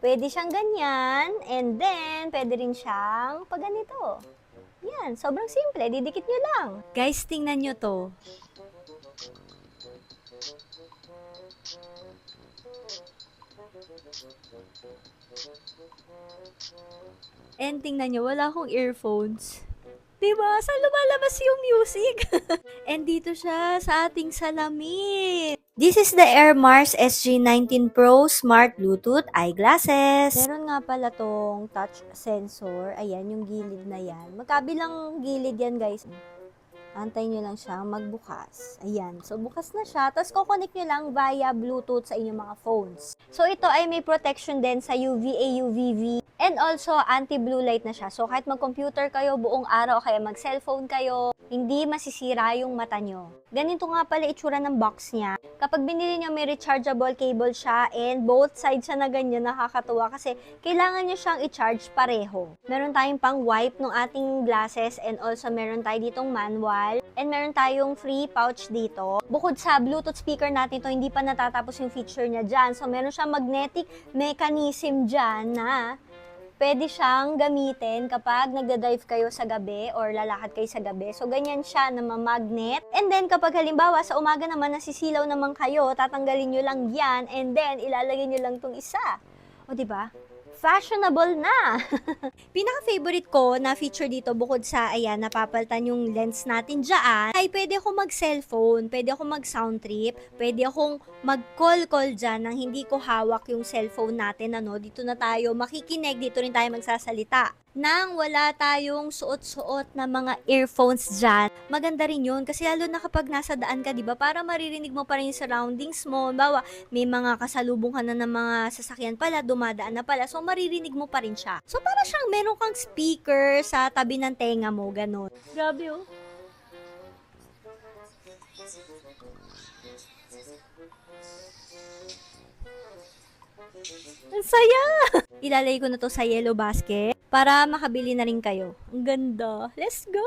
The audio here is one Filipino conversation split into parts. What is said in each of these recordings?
Pwede siyang ganyan, and then, pwede rin siyang pag ganito. Yan, sobrang simple, didikit nyo lang. Guys, tingnan nyo to. And tingnan nyo, wala akong earphones. Diba? Saan lumalabas yung music? And dito siya sa ating salamin. This is the Air Mars SG19 Pro Smart Bluetooth Eyeglasses. Meron nga pala tong touch sensor. Ayan, yung gilid na yan. Magkabilang gilid yan, guys. Antayin nyo lang siyang magbukas. Ayan. So, bukas na siya. Tapos, kukonek nyo lang via Bluetooth sa inyong mga phones. So, ito ay may protection din sa UVA, UVB, and also anti-blue light na siya. So, kahit mag-computer kayo buong araw, kaya mag-cellphone kayo, hindi masisira yung mata nyo. Ganito nga pala itsura ng box niya. Kapag binili nyo, may rechargeable cable siya and both sides siya na ganyan, nakakatuwa kasi kailangan nyo siyang i-charge pareho. Meron tayong pang wipe ng ating glasses and also meron tayo ditong manual and meron tayong free pouch dito. Bukod sa Bluetooth speaker natin to, hindi pa natatapos yung feature niya dyan. So, meron siyang magnetic mechanism dyan na pwede siyang gamitin kapag nagda-drive kayo sa gabi or lalakad kayo sa gabi. So, ganyan siya na mamagnet. And then, kapag halimbawa sa umaga naman nasisilaw naman kayo, tatanggalin nyo lang yan and then ilalagay nyo lang tong isa. O, diba? Fashionable na! Pinaka-favorite ko na feature dito bukod sa, ayan, napapalitan yung lens natin dyan, ay pwede akong mag-cellphone, pwede akong mag-sound trip, pwede akong mag-call dyan nang hindi ko hawak yung cellphone natin, ano, dito na tayo makikinig, dito rin tayo magsasalita. Nang wala tayong suot-suot na mga earphones dyan, maganda rin yun kasi lalo na kapag nasa daan ka, diba, para maririnig mo pa rin yung surroundings mo, bawa, may mga kasalubong ka na ng mga sasakyan pala, dumadaan na pala, so maririnig mo pa rin siya. So para siyang meron kang speaker sa tabi ng tenga mo, ganun. Grabe oh. Ang saya! Ilalagay ko na to sa yellow basket para makabili na rin kayo. Ang ganda. Let's go!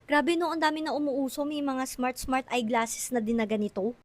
Grabe no, ang dami na umuuso. May mga smart eyeglasses na din na ganito.